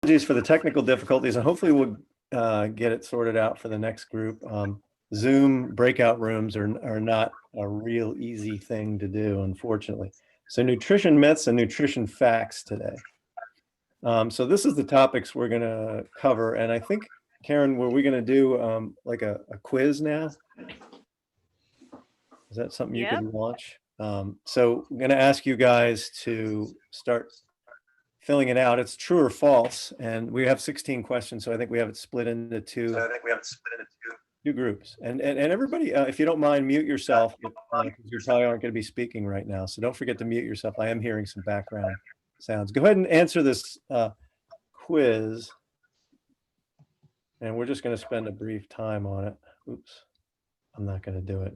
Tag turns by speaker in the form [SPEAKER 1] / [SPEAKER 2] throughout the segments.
[SPEAKER 1] apologies for the technical difficulties, and hopefully we'll get it sorted out for the next group. Zoom breakout rooms are not a real easy thing to do, unfortunately. So nutrition myths and nutrition facts today. So this is the topics we're going to cover. And I think, Karen, were we going to do like a quiz now? Is that something you could launch? So I'm going to ask you guys to start filling it out. It's true or false. And we have 16 questions. So I think we have it split into two groups. And everybody, if you don't mind, mute yourself. You probably aren't going to be speaking right now. So don't forget to mute yourself. I am hearing some background sounds. Go ahead and answer this quiz. And we're just going to spend a brief time on it. Oops, I'm not going to do it.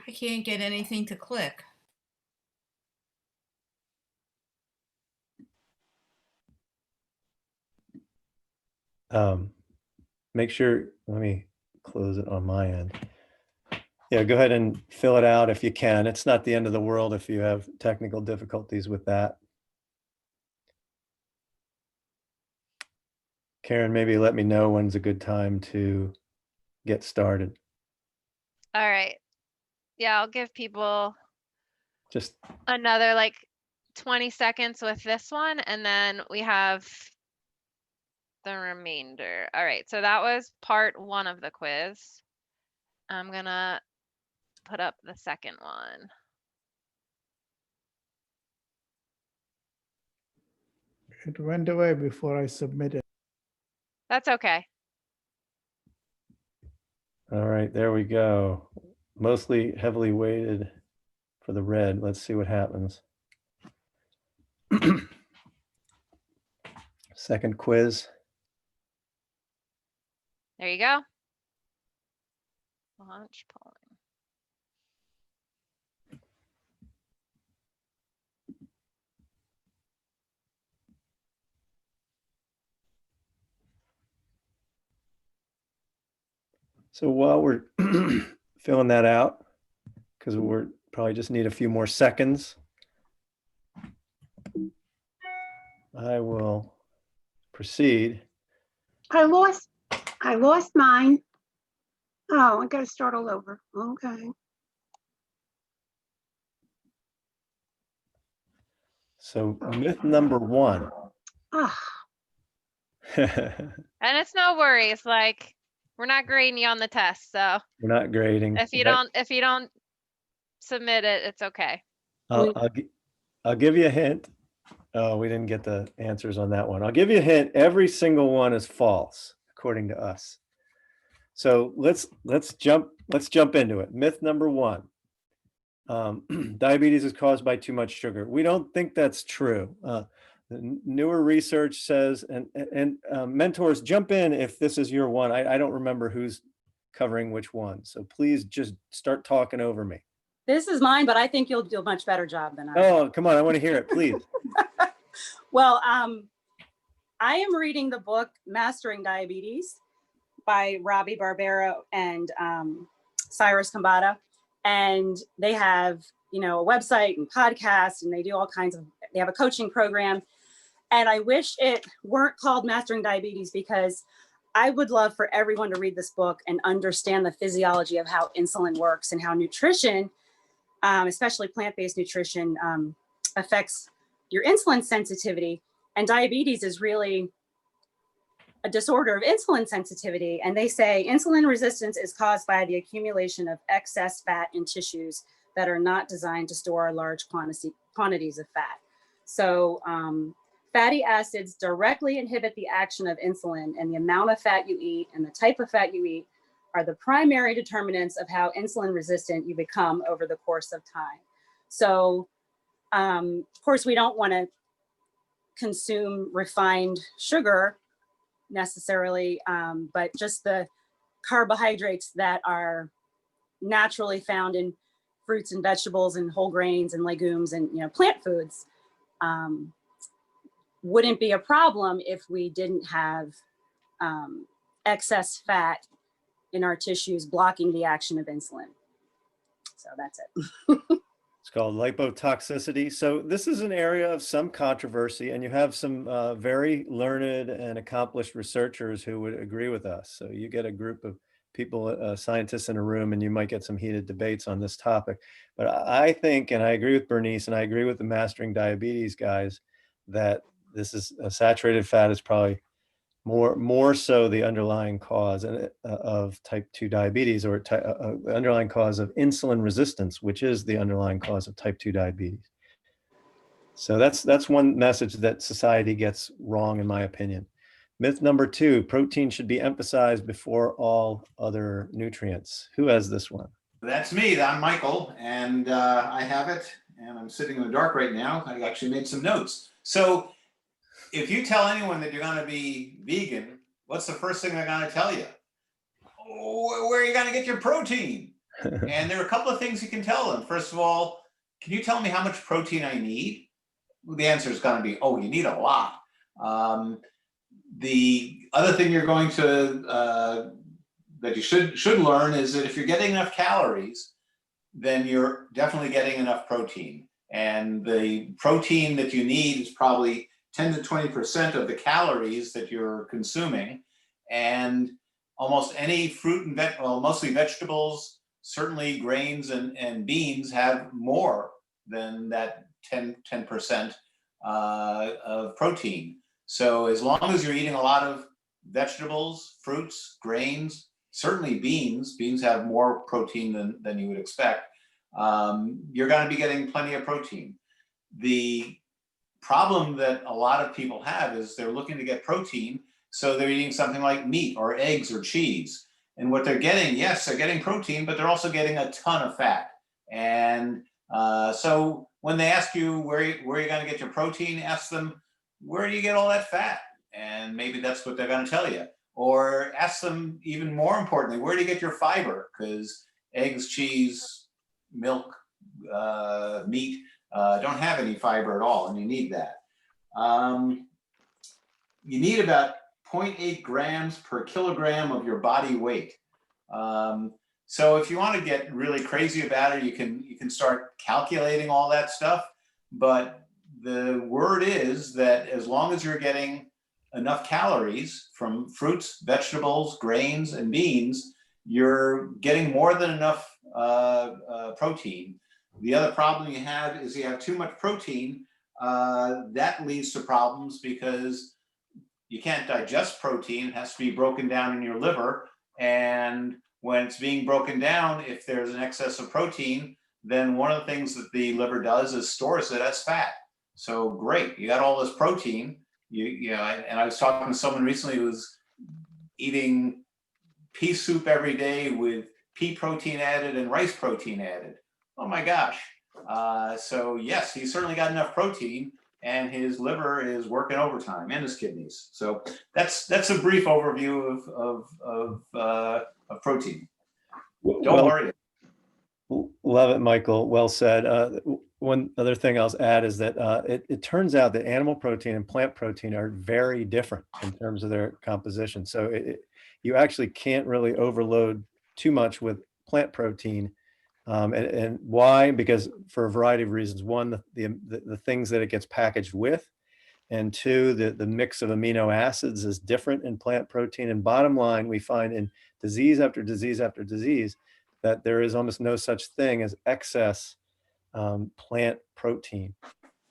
[SPEAKER 2] I can't get anything to click.
[SPEAKER 1] Make sure, let me close it on my end. Yeah, go ahead and fill it out if you can. It's not the end of the world if you have technical difficulties with that. Karen, maybe let me know when's a good time to get started.
[SPEAKER 3] All right. Yeah, I'll give people
[SPEAKER 1] just
[SPEAKER 3] another like 20 seconds with this one, and then we have the remainder. All right, so that was part 1 of the quiz. I'm gonna put up the second one.
[SPEAKER 4] It went away before I submitted.
[SPEAKER 3] That's okay.
[SPEAKER 1] All right, there we go. Mostly heavily weighted for the red. Let's see what happens. Second quiz.
[SPEAKER 3] There you go. Launch polling.
[SPEAKER 1] So while we're filling that out, because we're probably just need a few more seconds, I will proceed.
[SPEAKER 5] I lost mine. Oh, I got to start all over. Okay.
[SPEAKER 1] So myth number 1.
[SPEAKER 5] Ah.
[SPEAKER 3] And it's no worries. Like, we're not grading you on the test, so
[SPEAKER 1] we're not grading.
[SPEAKER 3] If you don't submit it, it's okay.
[SPEAKER 1] I'll give you a hint. Oh, we didn't get the answers on that one. I'll give you a hint. Every single one is false, according to us. So let's jump into it. Myth number 1. Diabetes is caused by too much sugar. We don't think that's true. The newer research says, and mentors, jump in if this is your one. I don't remember who's covering which one. So please just start talking over me.
[SPEAKER 6] This is mine, but I think you'll do a much better job than I.
[SPEAKER 1] Oh, come on. I want to hear it, please.
[SPEAKER 6] Well, I am reading the book Mastering Diabetes by Robbie Barbero and Cyrus Kambata. And they have, a website and podcast, and they do all kinds of, they have a coaching program. And I wish it weren't called Mastering Diabetes, because I would love for everyone to read this book and understand the physiology of how insulin works and how nutrition, especially plant-based nutrition, affects your insulin sensitivity. And diabetes is really a disorder of insulin sensitivity. And they say insulin resistance is caused by the accumulation of excess fat in tissues that are not designed to store large quantities of fat. So fatty acids directly inhibit the action of insulin, and the amount of fat you eat and the type of fat you eat are the primary determinants of how insulin resistant you become over the course of time. So, of course, we don't want to consume refined sugar necessarily, but just the carbohydrates that are naturally found in fruits and vegetables and whole grains and legumes and plant foods wouldn't be a problem if we didn't have excess fat in our tissues blocking the action of insulin. So that's it.
[SPEAKER 1] It's called lipotoxicity. So this is an area of some controversy, and you have some very learned and accomplished researchers who would agree with us. So you get a group of people, scientists in a room, and you might get some heated debates on this topic. But I think, and I agree with Bernice, and I agree with the Mastering Diabetes guys, that this is saturated fat is probably more so the underlying cause of type 2 diabetes, or the underlying cause of insulin resistance, which is the underlying cause of type 2 diabetes. So that's one message that society gets wrong, in my opinion. Myth number 2, protein should be emphasized before all other nutrients. Who has this one?
[SPEAKER 7] That's me. I'm Michael, and I have it, and I'm sitting in the dark right now. I actually made some notes. So if you tell anyone that you're going to be vegan, what's the first thing they're going to tell you? Oh, where are you going to get your protein? And there are a couple of things you can tell them. First of all, can you tell me how much protein I need? Well, the answer is going to be, oh, you need a lot. The other thing you're going to that you should learn is that if you're getting enough calories, then you're definitely getting enough protein. And the protein that you need is probably 10 to 20% of the calories that you're consuming. And almost any fruit and mostly vegetables, certainly grains and beans have more than that 10% of protein. So as long as you're eating a lot of vegetables, fruits, grains, certainly beans have more protein than you would expect, you're going to be getting plenty of protein. The problem that a lot of people have is they're looking to get protein, so they're eating something like meat or eggs or cheese. And what they're getting, yes, they're getting protein, but they're also getting a ton of fat. And so when they ask you where you're going to get your protein, ask them, where do you get all that fat? And maybe that's what they're going to tell you. Or ask them, even more importantly, where do you get your fiber? Because eggs, cheese, milk, meat don't have any fiber at all, and you need that. You need about 0.8 grams per kilogram of your body weight. So if you want to get really crazy about it, you can start calculating all that stuff. But the word is that as long as you're getting enough calories from fruits, vegetables, grains, and beans, you're getting more than enough protein. The other problem you have is you have too much protein. That leads to problems because you can't digest protein. It has to be broken down in your liver. And when it's being broken down, if there's an excess of protein, then one of the things that the liver does is stores it as fat. So great, you got all this protein. You know, and I was talking to someone recently who was eating pea soup every day with pea protein added and rice protein added. Oh my gosh. So yes, he's certainly got enough protein, and his liver is working overtime, and his kidneys. So that's a brief overview of protein. Don't worry.
[SPEAKER 1] Love it, Michael. Well said. One other thing I'll add is that it turns out that animal protein and plant protein are very different in terms of their composition. So you actually can't really overload too much with plant protein. And why? Because for a variety of reasons. One, the things that it gets packaged with, and two, the mix of amino acids is different in plant protein. And bottom line, we find in disease after disease after disease that there is almost no such thing as excess plant protein.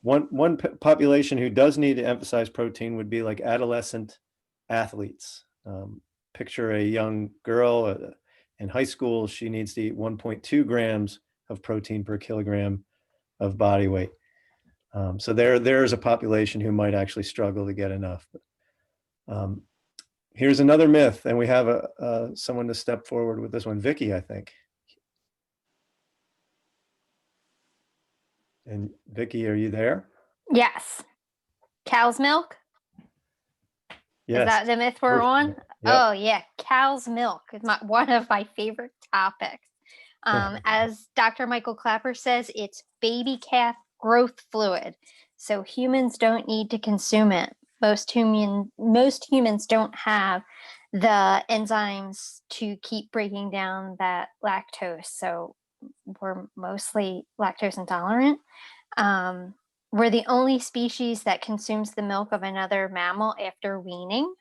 [SPEAKER 1] One population who does need to emphasize protein would be like adolescent athletes. Picture a young girl in high school. She needs to eat 1.2 grams of protein per kilogram of body weight. So there's a population who might actually struggle to get enough. Here's another myth, and we have someone to step forward with this one. Vicky, I think. And Vicky, are you there?
[SPEAKER 8] Yes. Cow's milk?
[SPEAKER 1] Yes.
[SPEAKER 8] Is that the myth we're on?
[SPEAKER 1] Yep.
[SPEAKER 8] Oh yeah, cow's milk is one of my favorite topics. As Dr. Michael Clapper says, it's baby calf growth fluid. So humans don't need to consume it. Most humans don't have the enzymes to keep breaking down that lactose. So we're mostly lactose intolerant. We're the only species that consumes the milk of another mammal after weaning.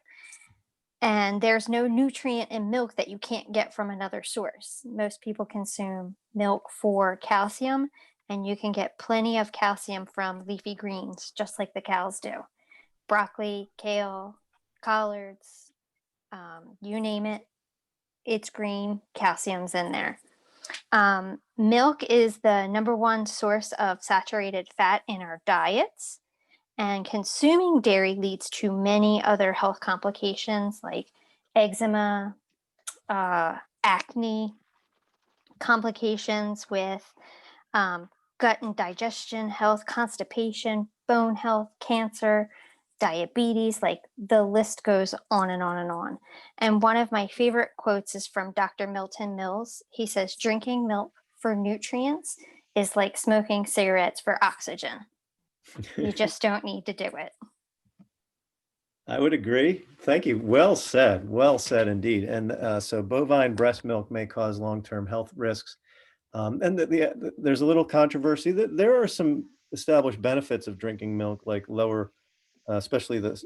[SPEAKER 8] And there's no nutrient in milk that you can't get from another source. Most people consume milk for calcium, and you can get plenty of calcium from leafy greens, just like the cows do. Broccoli, kale, collards, you name it, it's green, calcium's in there. Milk is the #1 source of saturated fat in our diets. And consuming dairy leads to many other health complications like eczema, acne, complications with gut and digestion health, constipation, bone health, cancer, diabetes, like the list goes on and on and on. And one of my favorite quotes is from Dr. Milton Mills. He says, drinking milk for nutrients is like smoking cigarettes for oxygen. You just don't need to do it.
[SPEAKER 1] I would agree. Thank you. Well said indeed. And so bovine breast milk may cause long-term health risks. And there's a little controversy that there are some established benefits of drinking milk, like lower, especially the,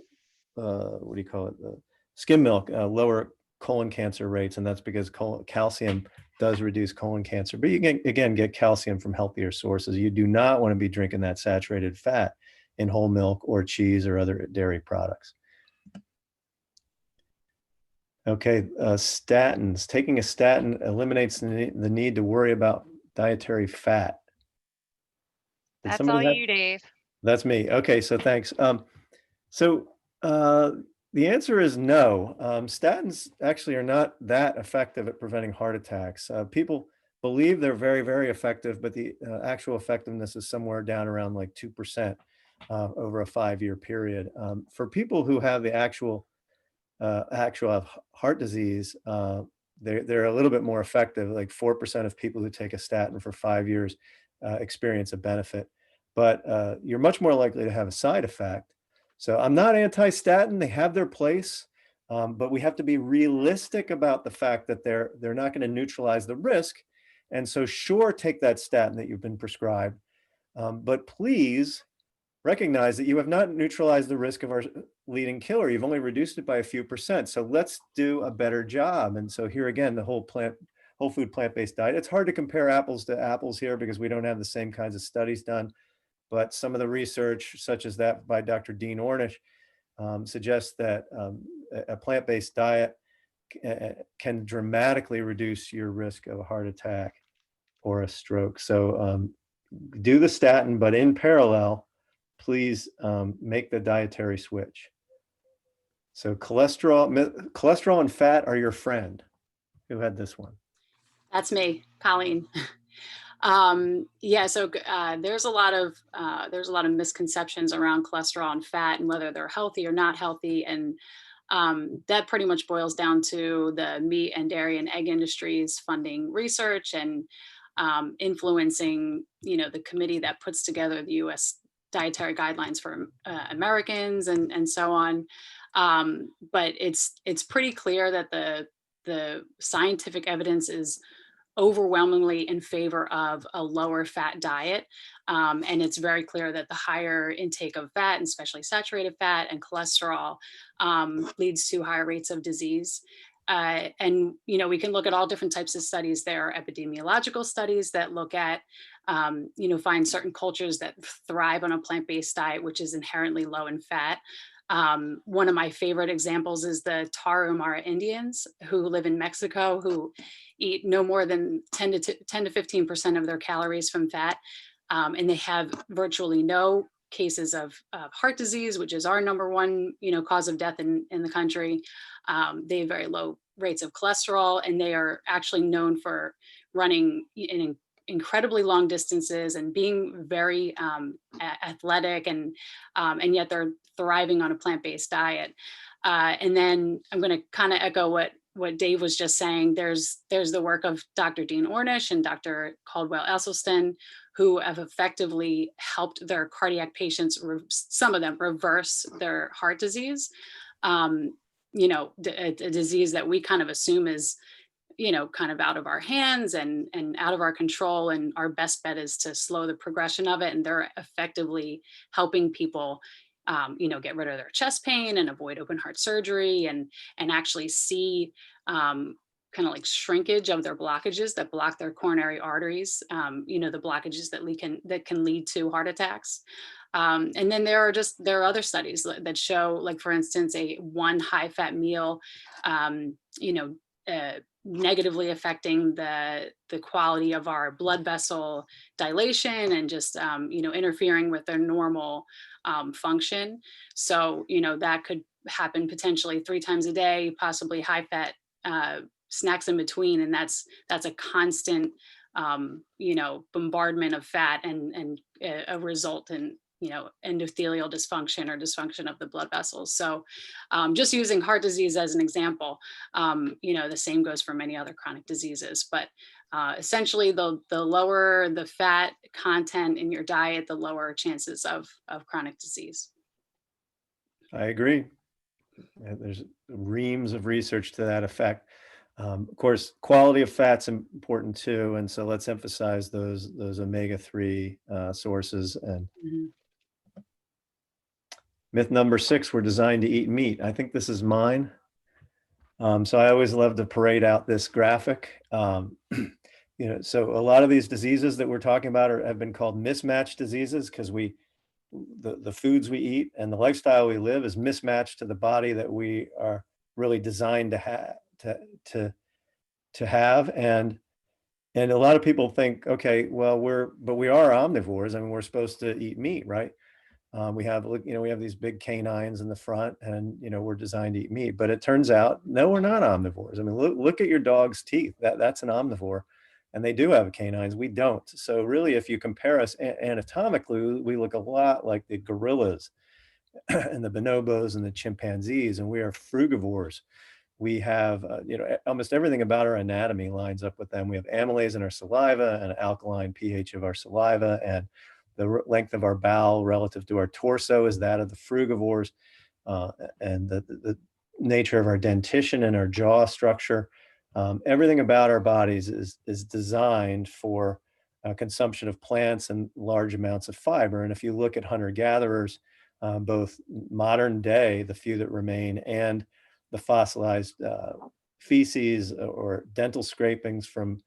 [SPEAKER 1] what do you call it? The skim milk, lower colon cancer rates. And that's because calcium does reduce colon cancer. But you can, again, get calcium from healthier sources. You do not want to be drinking that saturated fat in whole milk or cheese or other dairy products. Okay, statins. Taking a statin eliminates the need to worry about dietary fat.
[SPEAKER 3] That's all you, Dave.
[SPEAKER 1] That's me. Okay, so thanks. The answer is no. Statins actually are not that effective at preventing heart attacks. People believe they're very, very effective, but the actual effectiveness is somewhere down around like 2% over a 5-year period. For people who have the actual heart disease, they're a little bit more effective. Like 4% of people who take a statin for 5 years experience a benefit, but you're much more likely to have a side effect. So I'm not anti-statin. They have their place, but we have to be realistic about the fact that they're not going to neutralize the risk. And so sure, take that statin that you've been prescribed, but please recognize that you have not neutralized the risk of our leading killer. You've only reduced it by a few percent. So let's do a better job. And so here again, the whole food plant-based diet. It's hard to compare apples to apples here because we don't have the same kinds of studies done. But some of the research, such as that by Dr. Dean Ornish, suggests that a plant-based diet can dramatically reduce your risk of a heart attack or a stroke. So do the statin, but in parallel, please make the dietary switch. So cholesterol and fat are your friend. Who had this one?
[SPEAKER 6] That's me, Colleen. Yeah, so there's a lot of misconceptions around cholesterol and fat and whether they're healthy or not healthy, and that pretty much boils down to the meat and dairy and egg industries funding research and influencing, the committee that puts together the U.S. dietary guidelines for Americans and so on. But it's pretty clear that the scientific evidence is overwhelmingly in favor of a lower fat diet. And it's very clear that the higher intake of fat, and especially saturated fat and cholesterol, leads to higher rates of disease. And, we can look at all different types of studies. There are epidemiological studies that look at, find certain cultures that thrive on a plant-based diet, which is inherently low in fat. One of my favorite examples is the Tarahumara Indians who live in Mexico, who eat no more than 10 to 15% of their calories from fat. And they have virtually no cases of heart disease, which is our #1, cause of death in the country. They have very low rates of cholesterol, and they are actually known for running in incredibly long distances and being very athletic, and yet they're thriving on a plant-based diet. And then I'm going to kind of echo what Dave was just saying. There's the work of Dr. Dean Ornish and Dr. Caldwell Esselstyn, who have effectively helped their cardiac patients, some of them, reverse their heart disease. A disease that we kind of assume is, kind of out of our hands and out of our control. And our best bet is to slow the progression of it. And they're effectively helping people, get rid of their chest pain and avoid open heart surgery and actually see kind of like shrinkage of their blockages that block their coronary arteries, the blockages that can lead to heart attacks. And then there are other studies that show, like, for instance, one high fat meal, negatively affecting the quality of our blood vessel dilation and just, interfering with their normal function. So, that could happen potentially 3 times a day, possibly high fat snacks in between. And that's a constant, bombardment of fat and a result in, endothelial dysfunction or dysfunction of the blood vessels. So just using heart disease as an example, the same goes for many other chronic diseases. But essentially, the lower the fat content in your diet, the lower chances of chronic disease.
[SPEAKER 1] I agree. There's reams of research to that effect. Of course, quality of fat's important too, and so let's emphasize those omega-3 sources. And myth number 6: we're designed to eat meat. I think this is mine. So I always love to parade out this graphic. So a lot of these diseases that we're talking about have been called mismatched diseases because the foods we eat and the lifestyle we live is mismatched to the body that we are really designed to have. And a lot of people think, okay, well, we are omnivores. I mean, we're supposed to eat meat, right? We have these big canines in the front, and we're designed to eat meat. But it turns out, no, we're not omnivores. I mean, look at your dog's teeth. That's an omnivore, and they do have canines. We don't. So really, if you compare us anatomically, we look a lot like the gorillas and the bonobos and the chimpanzees, and we are frugivores. We have, almost everything about our anatomy lines up with them. We have amylase in our saliva and alkaline pH of our saliva, and the length of our bowel relative to our torso is that of the frugivores, and the nature of our dentition and our jaw structure. Everything about our bodies is designed for consumption of plants and large amounts of fiber. And if you look at hunter-gatherers, both modern day, the few that remain, and the fossilized feces or dental scrapings from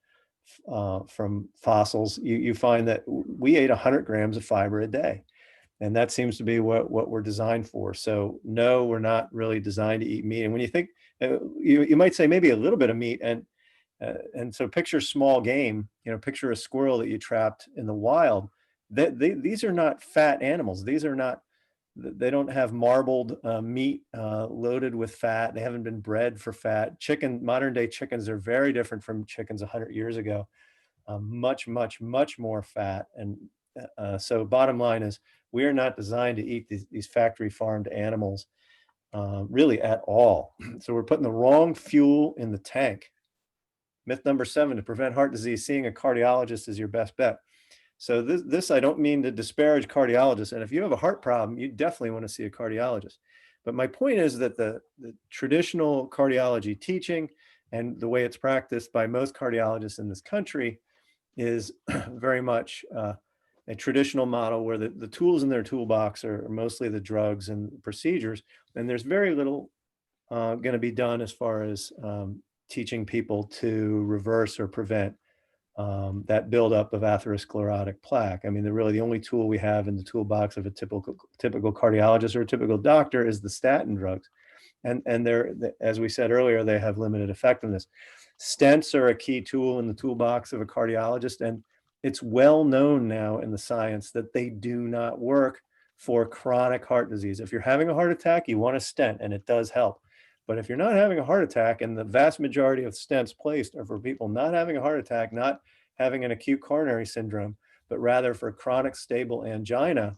[SPEAKER 1] fossils, you find that we ate 100 grams of fiber a day. And that seems to be what we're designed for. So no, we're not really designed to eat meat. And when you think, you might say maybe a little bit of meat. And so picture small game, picture a squirrel that you trapped in the wild. These are not fat animals. They don't have marbled meat loaded with fat. They haven't been bred for fat. Modern day chickens are very different from chickens 100 years ago. Much, much, much more fat. And so bottom line is, we are not designed to eat these factory farmed animals really at all. So we're putting the wrong fuel in the tank. Myth number 7: to prevent heart disease, seeing a cardiologist is your best bet. So this I don't mean to disparage cardiologists. And if you have a heart problem, you definitely want to see a cardiologist. But my point is that the traditional cardiology teaching and the way it's practiced by most cardiologists in this country is very much a traditional model where the tools in their toolbox are mostly the drugs and procedures. And there's very little going to be done as far as teaching people to reverse or prevent that buildup of atherosclerotic plaque. I mean, the only tool we have in the toolbox of a typical cardiologist or a typical doctor is the statin drugs. And they're, as we said earlier, they have limited effectiveness. Stents are a key tool in the toolbox of a cardiologist, and it's well known now in the science that they do not work for chronic heart disease. If you're having a heart attack, you want a stent, and it does help. But if you're not having a heart attack, and the vast majority of stents placed are for people not having a heart attack, not having an acute coronary syndrome, but rather for chronic stable angina,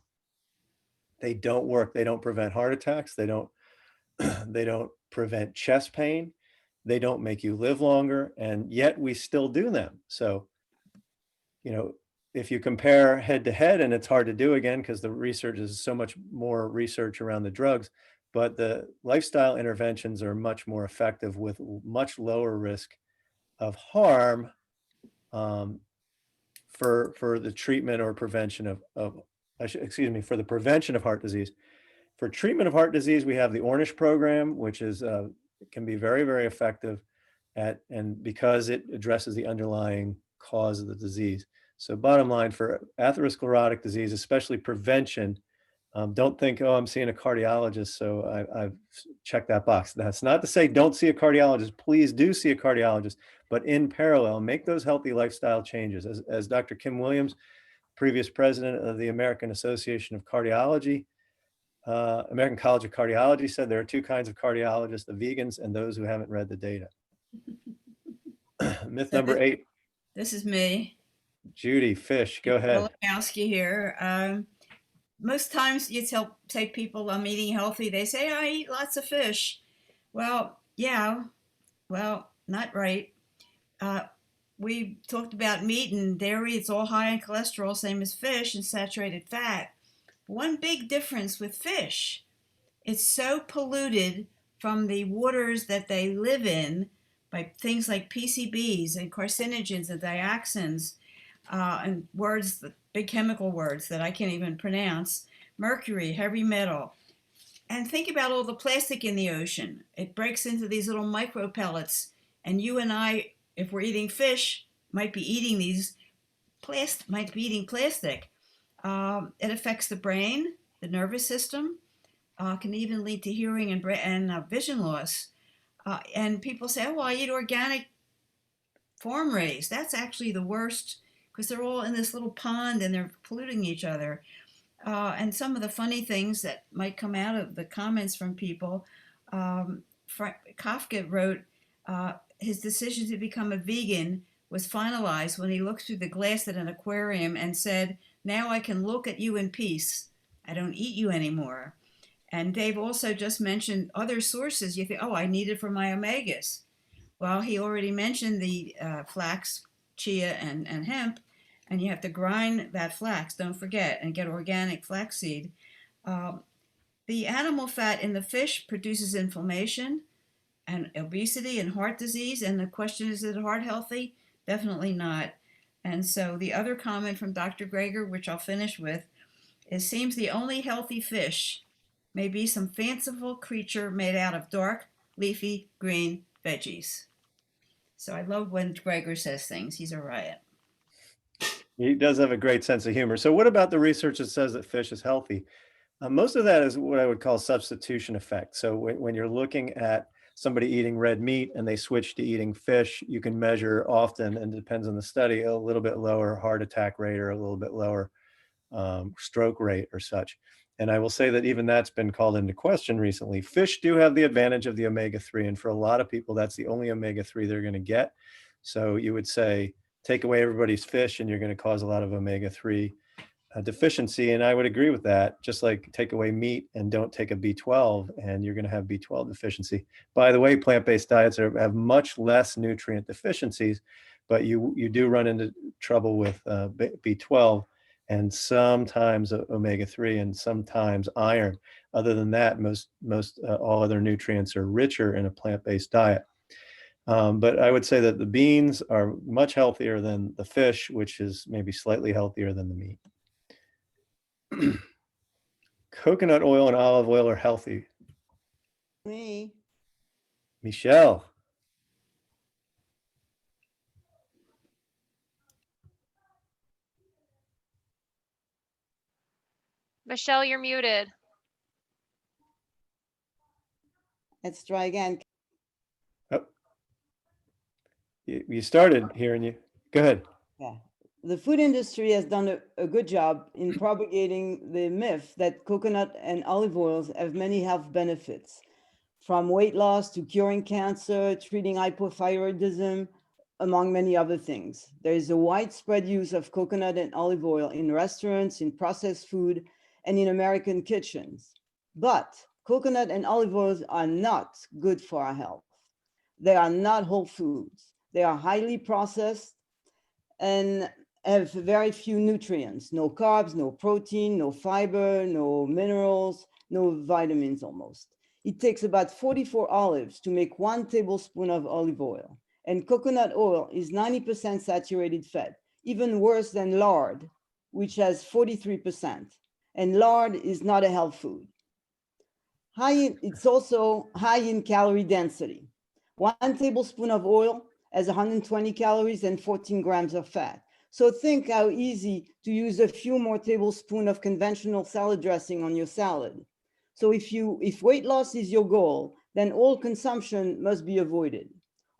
[SPEAKER 1] they don't work. They don't prevent heart attacks. They don't prevent chest pain. They don't make you live longer. And yet we still do them. So, if you compare head to head, and it's hard to do again, because the research is so much more research around the drugs, but the lifestyle interventions are much more effective with much lower risk harm for the treatment or prevention for the prevention of heart disease. For treatment of heart disease, we have the Ornish program, which is can be very, very effective and because it addresses the underlying cause of the disease. So bottom line, for atherosclerotic disease, especially prevention, don't think, oh, I'm seeing a cardiologist, so I've checked that box. That's not to say don't see a cardiologist. Please do see a cardiologist, but in parallel, make those healthy lifestyle changes. As Dr. Kim Williams, previous president of the American Association of Cardiology, American College of Cardiology, said there are two kinds of cardiologists, the vegans and those who haven't read the data. Myth number 8.
[SPEAKER 2] This is me.
[SPEAKER 1] Judy Fish, go ahead.
[SPEAKER 2] Pilakowski here. Most times you say people I'm eating healthy, they say I eat lots of fish. Well, yeah, well, not right. We talked about meat and dairy. It's all high in cholesterol, same as fish and saturated fat. One big difference with fish, it's so polluted from the waters that they live in by things like PCBs and carcinogens and dioxins and words, big chemical words that I can't even pronounce, mercury, heavy metal. And think about all the plastic in the ocean. It breaks into these little micro pellets. And you and I, if we're eating fish, might be eating plastic. It affects the brain, the nervous system, can even lead to hearing and vision loss. And people say, oh, well, I eat organic farm raised. That's actually the worst because they're all in this little pond and they're polluting each other. And some of the funny things that might come out of the comments from people, Kafka wrote, his decision to become a vegan was finalized when he looked through the glass at an aquarium and said, now I can look at you in peace. I don't eat you anymore. And Dave also just mentioned other sources. You think, oh, I need it for my omegas. Well, he already mentioned the flax, chia, and hemp, and you have to grind that flax, don't forget, and get organic flaxseed. The animal fat in the fish produces inflammation and obesity and heart disease. And the question is it heart healthy? Definitely not. And so the other comment from Dr. Greger, which I'll finish with, is seems the only healthy fish may be some fanciful creature made out of dark, leafy, green veggies. So I love when Greger says things. He's a riot.
[SPEAKER 1] He does have a great sense of humor. So what about the research that says that fish is healthy? Most of that is what I would call substitution effect. So when you're looking at somebody eating red meat and they switch to eating fish, you can measure often, and it depends on the study, a little bit lower heart attack rate or a little bit lower stroke rate or such. And I will say that even that's been called into question recently. Fish do have the advantage of the omega-3, and for a lot of people, that's the only omega-3 they're going to get. So you would say, take away everybody's fish and you're going to cause a lot of omega-3 deficiency. And I would agree with that. Just like take away meat and don't take a B12 and you're going to have B12 deficiency. By the way, plant-based diets have much less nutrient deficiencies, but you do run into trouble with B12 and sometimes omega-3 and sometimes iron. Other than that, most all other nutrients are richer in a plant-based diet. But I would say that the beans are much healthier than the fish, which is maybe slightly healthier than the meat. Coconut oil and olive oil are healthy.
[SPEAKER 9] Me.
[SPEAKER 1] Michelle.
[SPEAKER 3] Michelle, you're muted.
[SPEAKER 9] Let's try again.
[SPEAKER 1] Oh. You started hearing you. Go ahead.
[SPEAKER 9] Yeah. The food industry has done a good job in propagating the myth that coconut and olive oils have many health benefits, from weight loss to curing cancer, treating hypothyroidism, among many other things. There is a widespread use of coconut and olive oil in restaurants, in processed food, and in American kitchens. But coconut and olive oils are not good for our health. They are not whole foods. They are highly processed and have very few nutrients, no carbs, no protein, no fiber, no minerals, no vitamins almost. It takes about 44 olives to make 1 tablespoon of olive oil. And coconut oil is 90% saturated fat, even worse than lard, which has 43%. And lard is not a health food. It's also high in calorie density. 1 tablespoon of oil has 120 calories and 14 grams of fat. So think how easy to use a few more tablespoons of conventional salad dressing on your salad. So if weight loss is your goal, then oil consumption must be avoided.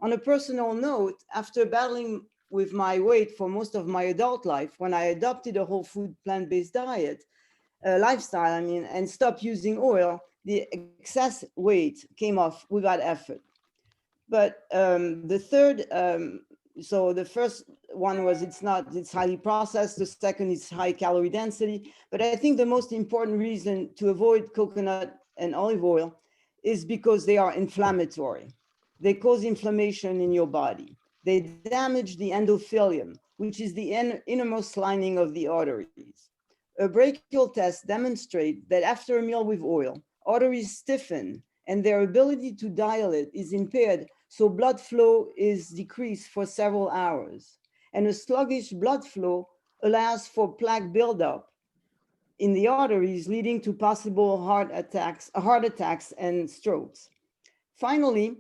[SPEAKER 9] On a personal note, after battling with my weight for most of my adult life, when I adopted a whole food plant-based diet, lifestyle, and stopped using oil, the excess weight came off without effort. But the third, so the first one was it's highly processed. The second is high calorie density. But I think the most important reason to avoid coconut and olive oil is because they are inflammatory. They cause inflammation in your body. They damage the endothelium, which is the innermost lining of the arteries. A brachial test demonstrates that after a meal with oil, arteries stiffen and their ability to dilate is impaired, so blood flow is decreased for several hours. And a sluggish blood flow allows for plaque buildup in the arteries, leading to possible heart attacks and strokes. Finally,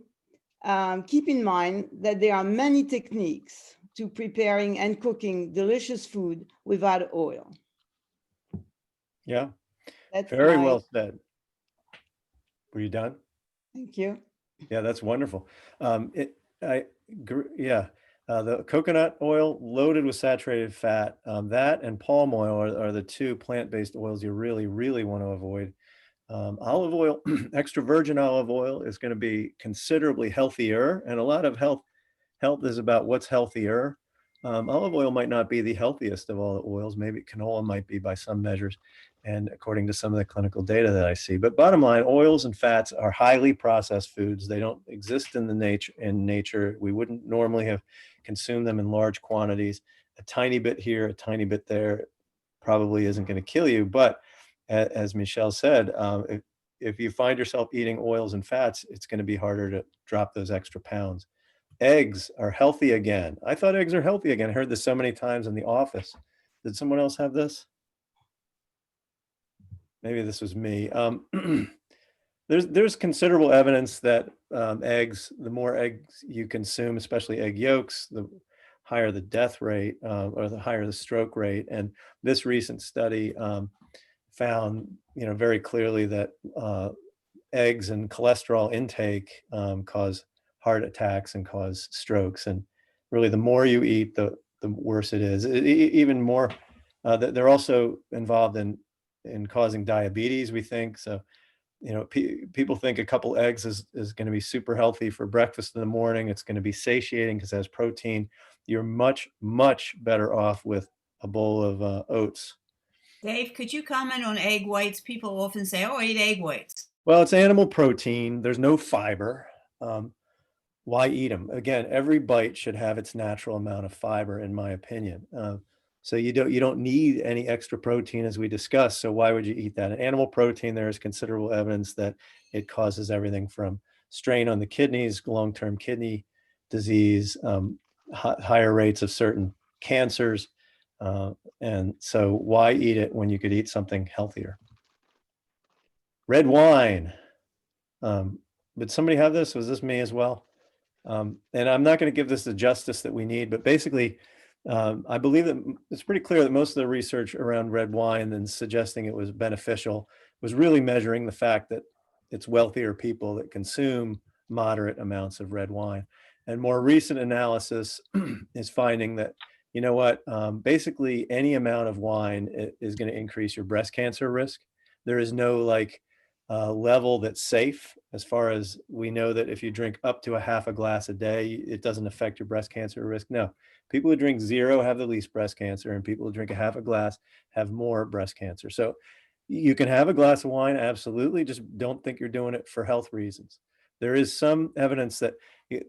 [SPEAKER 9] keep in mind that there are many techniques to preparing and cooking delicious food without oil.
[SPEAKER 1] Yeah,
[SPEAKER 9] That's
[SPEAKER 1] very well said. Were you done?
[SPEAKER 9] Thank you.
[SPEAKER 1] Yeah, that's wonderful. The coconut oil loaded with saturated fat, that and palm oil are the two plant-based oils you really, really want to avoid. Olive oil, extra virgin olive oil is going to be considerably healthier, and a lot of health is about what's healthier. Olive oil might not be the healthiest of all the oils. Maybe canola might be by some measures, and according to some of the clinical data that I see. But bottom line, oils and fats are highly processed foods. They don't exist in nature. We wouldn't normally have consumed them in large quantities. A tiny bit here, a tiny bit there, probably isn't going to kill you. But as Michelle said, if you find yourself eating oils and fats, it's going to be harder to drop those extra pounds. Eggs are healthy again. I thought eggs are healthy again. I heard this so many times in the office. Did someone else have this? Maybe this was me. There's considerable evidence that eggs, the more eggs you consume, especially egg yolks, the higher the death rate or the higher the stroke rate. And this recent study found, very clearly that eggs and cholesterol intake cause heart attacks and cause strokes. And really, the more you eat, the worse it is. Even more, they're also involved in causing diabetes, we think. So, people think a couple eggs is going to be super healthy for breakfast in the morning. It's going to be satiating because it has protein. You're much, much better off with a bowl of oats.
[SPEAKER 2] Dave, could you comment on egg whites? People often say, oh, I eat egg whites.
[SPEAKER 1] Well, it's animal protein. There's no fiber. Why eat them? Again, every bite should have its natural amount of fiber, in my opinion. So you don't need any extra protein, as we discussed. So why would you eat that? Animal protein, there is considerable evidence that it causes everything from strain on the kidneys, long-term kidney disease, higher rates of certain cancers. And so why eat it when you could eat something healthier? Red wine. Did somebody have this? Was this me as well? And I'm not going to give this the justice that we need, but basically, I believe that it's pretty clear that most of the research around red wine and suggesting it was beneficial was really measuring the fact that it's wealthier people that consume moderate amounts of red wine. And more recent analysis is finding that, basically any amount of wine is going to increase your breast cancer risk. There is no level that's safe, as far as we know, that if you drink up to a half a glass a day, it doesn't affect your breast cancer risk. No, people who drink 0 have the least breast cancer, and people who drink a half a glass have more breast cancer. So you can have a glass of wine, absolutely. Just don't think you're doing it for health reasons. There is some evidence that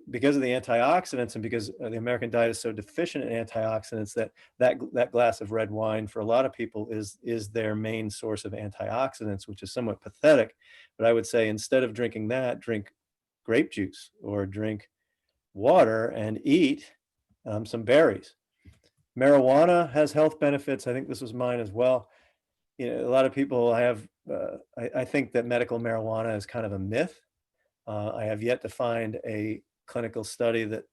[SPEAKER 1] because of the antioxidants and because the American diet is so deficient in antioxidants, that glass of red wine for a lot of people is their main source of antioxidants, which is somewhat pathetic. But I would say, instead of drinking that, drink grape juice or drink water and eat some berries. Marijuana has health benefits. I think this was mine as well. You know, a lot of people have, I think that medical marijuana is kind of a myth. I have yet to find a clinical study that,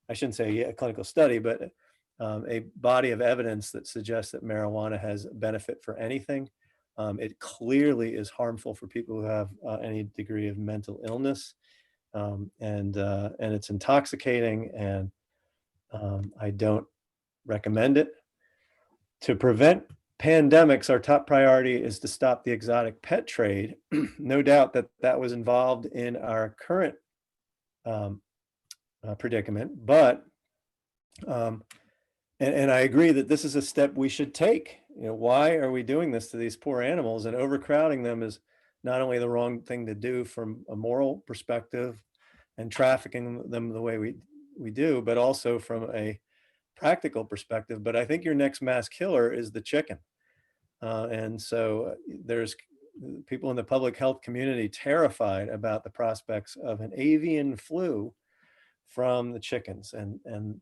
[SPEAKER 1] I shouldn't say a clinical study, but a body of evidence that suggests that marijuana has benefit for anything. It clearly is harmful for people who have any degree of mental illness, and it's intoxicating, and I don't recommend it. To prevent pandemics, our top priority is to stop the exotic pet trade. No doubt that that was involved in our current predicament, but and I agree that this is a step we should take. You know, why are we doing this to these poor animals? And overcrowding them is not only the wrong thing to do from a moral perspective and trafficking them the way we do, but also from a practical perspective. But I think your next mass killer is the chicken. And so there's people in the public health community terrified about the prospects of an avian flu from the chickens. And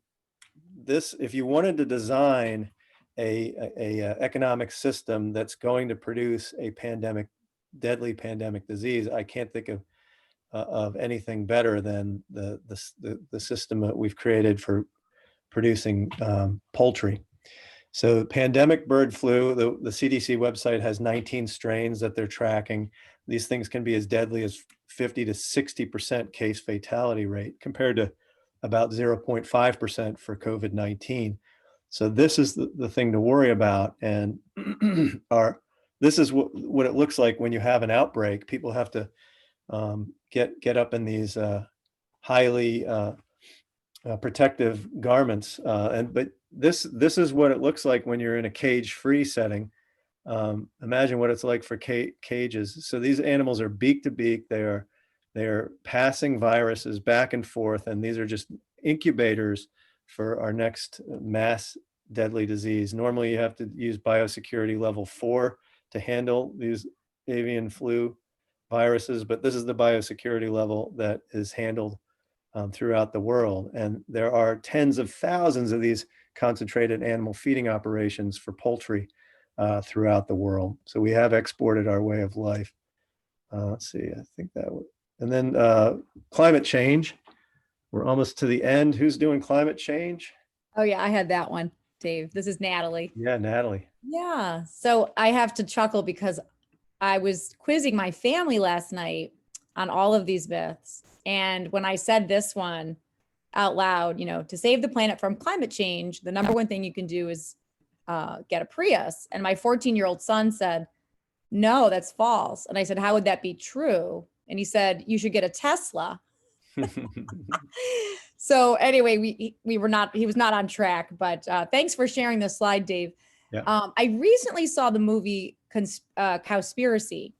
[SPEAKER 1] this, if you wanted to design a economic system that's going to produce a deadly pandemic disease, I can't think of anything better than the system that we've created for producing poultry. So pandemic bird flu, the CDC website has 19 strains that they're tracking. These things can be as deadly as 50 to 60% case fatality rate compared to about 0.5% for COVID-19. So this is the thing to worry about. And this is what it looks like when you have an outbreak. People have to get up in these highly protective garments. But this is what it looks like when you're in a cage-free setting. Imagine what it's like for cages. So these animals are beak to beak. They are passing viruses back and forth, and these are just incubators for our next mass deadly disease. Normally you have to use biosecurity level 4 to handle these avian flu viruses, but this is the biosecurity level that is handled throughout the world. And there are tens of thousands of these concentrated animal feeding operations for poultry throughout the world. So we have exported our way of life. Let's see, I think that would, and then climate change. We're almost to the end. Who's doing climate change?
[SPEAKER 10] Oh yeah, I had that one, Dave. This is Natalie.
[SPEAKER 1] Yeah, Natalie.
[SPEAKER 10] Yeah. So I have to chuckle because I was quizzing my family last night on all of these myths. And when I said this one out loud, you know, to save the planet from climate change, the number one thing you can do is get a Prius. And my 14-year-old son said, no, that's false. And I said, how would that be true? And he said, you should get a Tesla. So anyway, he was not on track, but thanks for sharing this slide, Dave.
[SPEAKER 1] Yeah.
[SPEAKER 10] I recently saw the movie Cowspiracy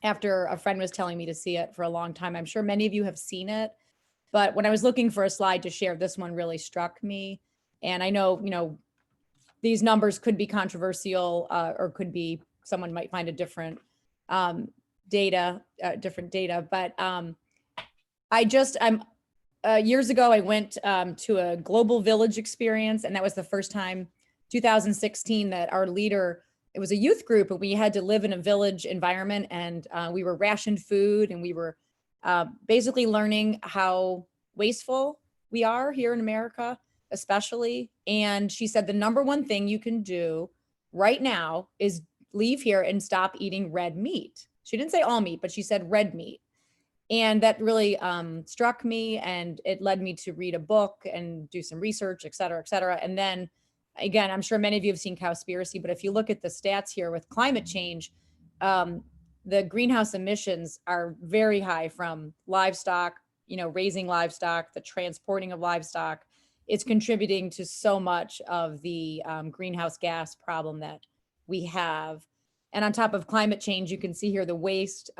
[SPEAKER 10] after a friend was telling me to see it for a long time. I'm sure many of you have seen it, but when I was looking for a slide to share, this one really struck me. And I know, you know, these numbers could be controversial or could be, someone might find a different data, but years ago, I went to a global village experience, and that was the first time, 2016, that our leader, it was a youth group, but we had to live in a village environment, and we were rationed food, and we were basically learning how wasteful we are here in America, especially. And she said, the number one thing you can do right now is leave here and stop eating red meat. She didn't say all meat, but she said red meat. And that really struck me, and it led me to read a book and do some research, et cetera, et cetera. And then again, I'm sure many of you have seen Cowspiracy, but if you look at the stats here with climate change, the greenhouse emissions are very high from livestock, you know, raising livestock, the transporting of livestock. It's contributing to so much of the greenhouse gas problem that we have. And on top of climate change, you can see here the waste.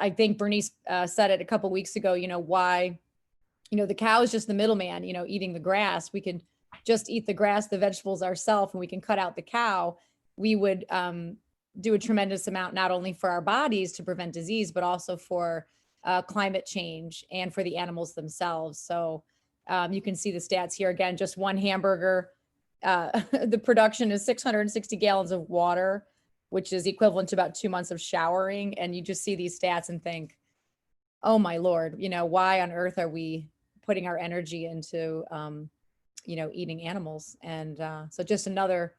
[SPEAKER 10] I think Bernice said it a couple of weeks ago, you know, why, you know, the cow is just the middleman, you know, eating the grass. We can just eat the grass, the vegetables ourselves, and we can cut out the cow. We would do a tremendous amount, not only for our bodies to prevent disease, but also for climate change and for the animals themselves. So you can see the stats here again, just one hamburger, the production is 660 gallons of water, which is equivalent to about 2 months of showering. And you just see these stats and think, oh my Lord, why on earth are we putting our energy into, eating animals? And so just another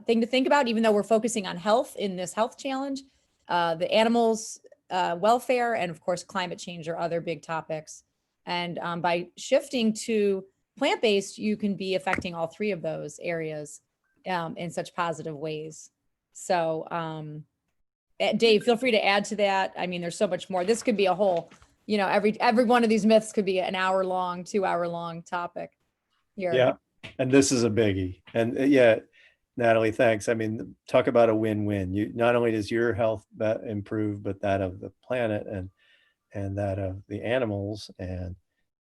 [SPEAKER 10] thing to think about, even though we're focusing on health in this health challenge, the animals' welfare and of course, climate change are other big topics. And by shifting to plant-based, you can be affecting all three of those areas in such positive ways. So Dave, feel free to add to that. I mean, there's so much more. This could be a whole, every one of these myths could be an hour long, 2 hour long topic here.
[SPEAKER 1] Yeah. And this is a biggie. And yeah, Natalie, thanks. I mean, talk about a win-win. You not only does your health improve, but that of the planet and that of the animals. And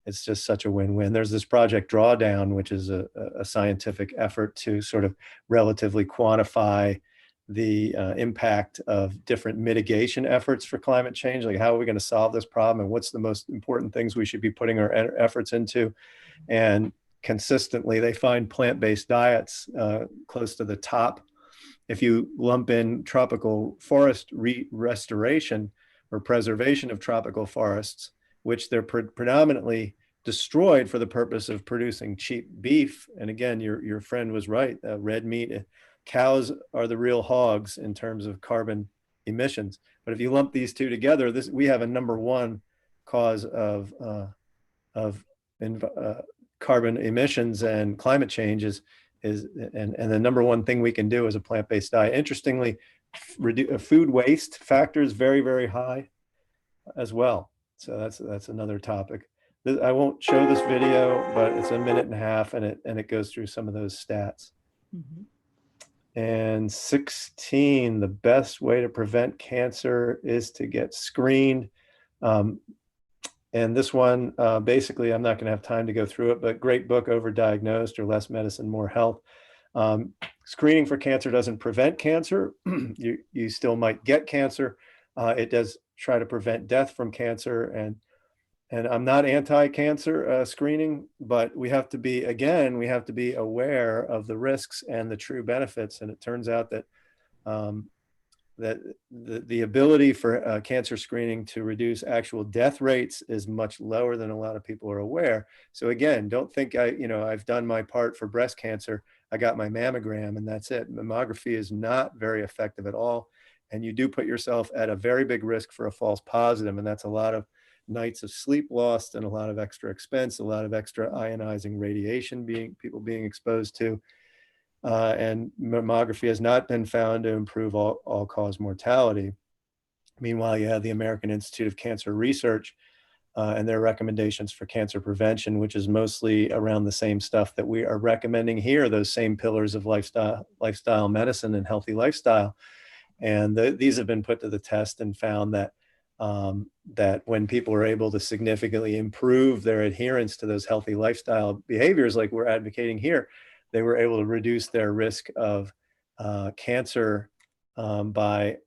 [SPEAKER 1] it's just such a win-win. There's this Project Drawdown, which is a scientific effort to sort of relatively quantify the impact of different mitigation efforts for climate change. Like, how are we going to solve this problem, and what's the most important things we should be putting our efforts into? And consistently, they find plant-based diets close to the top. If you lump in tropical forest restoration or preservation of tropical forests, which they're predominantly destroyed for the purpose of producing cheap beef. And again, your friend was right, red meat, cows are the real hogs in terms of carbon emissions. But if you lump these two together, we have a number one cause of carbon emissions and climate change and the number one thing we can do is a plant-based diet. Interestingly, food waste factor is very, very high as well. So that's another topic. I won't show this video, but it's a 1.5 minutes and it goes through some of those stats.
[SPEAKER 10] Mhm.
[SPEAKER 1] And 16, the best way to prevent cancer is to get screened. And this one, basically, I'm not going to have time to go through it, but great book, Overdiagnosed, or Less Medicine, More Health. Screening for cancer doesn't prevent cancer. You still might get cancer. It does try to prevent death from cancer. And I'm not anti-cancer screening, but we have to be aware of the risks and the true benefits. And it turns out that that the ability for cancer screening to reduce actual death rates is much lower than a lot of people are aware. So again, don't think I've done my part for breast cancer. I got my mammogram and that's it. Mammography is not very effective at all. And you do put yourself at a very big risk for a false positive. And that's a lot of nights of sleep lost and a lot of extra expense, a lot of extra ionizing radiation people being exposed to. And mammography has not been found to improve all-cause mortality. Meanwhile, you have the American Institute of Cancer Research and their recommendations for cancer prevention, which is mostly around the same stuff that we are recommending here, those same pillars of lifestyle medicine and healthy lifestyle. And these have been put to the test and found that that when people are able to significantly improve their adherence to those healthy lifestyle behaviors like we're advocating here, they were able to reduce their risk of cancer by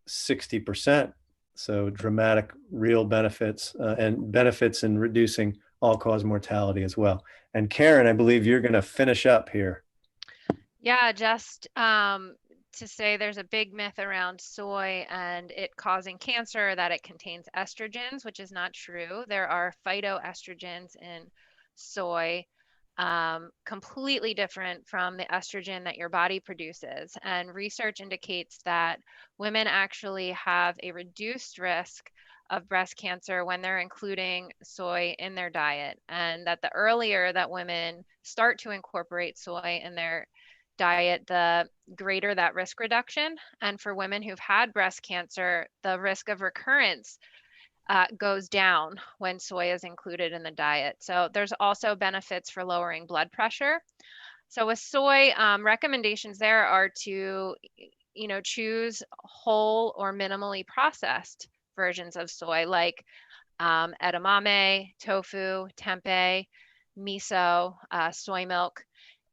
[SPEAKER 1] 60%. So dramatic real benefits and benefits in reducing all-cause mortality as well. And Karen, I believe you're going to finish up here.
[SPEAKER 3] Yeah, just to say there's a big myth around soy and it causing cancer, that it contains estrogens, which is not true. There are phytoestrogens in soy, completely different from the estrogen that your body produces. And research indicates that women actually have a reduced risk of breast cancer when they're including soy in their diet, and that the earlier that women start to incorporate soy in their diet, the greater that risk reduction. And for women who've had breast cancer, the risk of recurrence goes down when soy is included in the diet. So there's also benefits for lowering blood pressure. So with soy, recommendations there are to, choose whole or minimally processed versions of soy, like edamame, tofu, tempeh, miso, soy milk.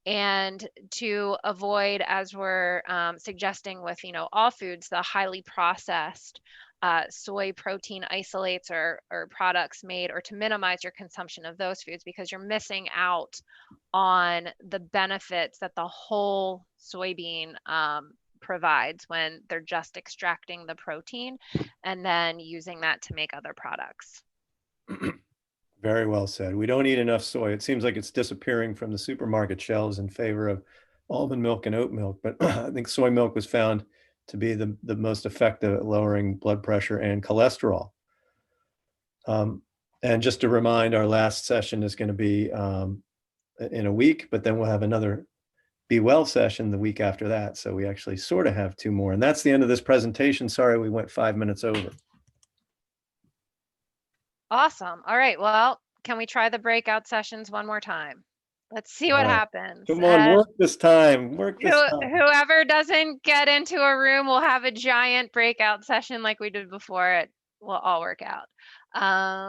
[SPEAKER 3] And to avoid, as we're suggesting with, all foods, the highly processed soy protein isolates or products made, or to minimize your consumption of those foods, because you're missing out on the benefits that the whole soybean provides when they're just extracting the protein and then using that to make other products.
[SPEAKER 1] Very well said. We don't eat enough soy. It seems like it's disappearing from the supermarket shelves in favor of almond milk and oat milk, but I think soy milk was found to be the most effective at lowering blood pressure and cholesterol. And just to remind, our last session is going to be in a week, but then we'll have another Be Well session the week after that. So we actually sort of have 2 more. And that's the end of this presentation. Sorry, we went 5 minutes over.
[SPEAKER 3] Awesome. All right. Well, can we try the breakout sessions one more time? Let's see what
[SPEAKER 1] All right.
[SPEAKER 3] happens.
[SPEAKER 1] Come on, work this time. Work this time.
[SPEAKER 3] Whoever doesn't get into a room will have a giant breakout session like we did before. It will all work out.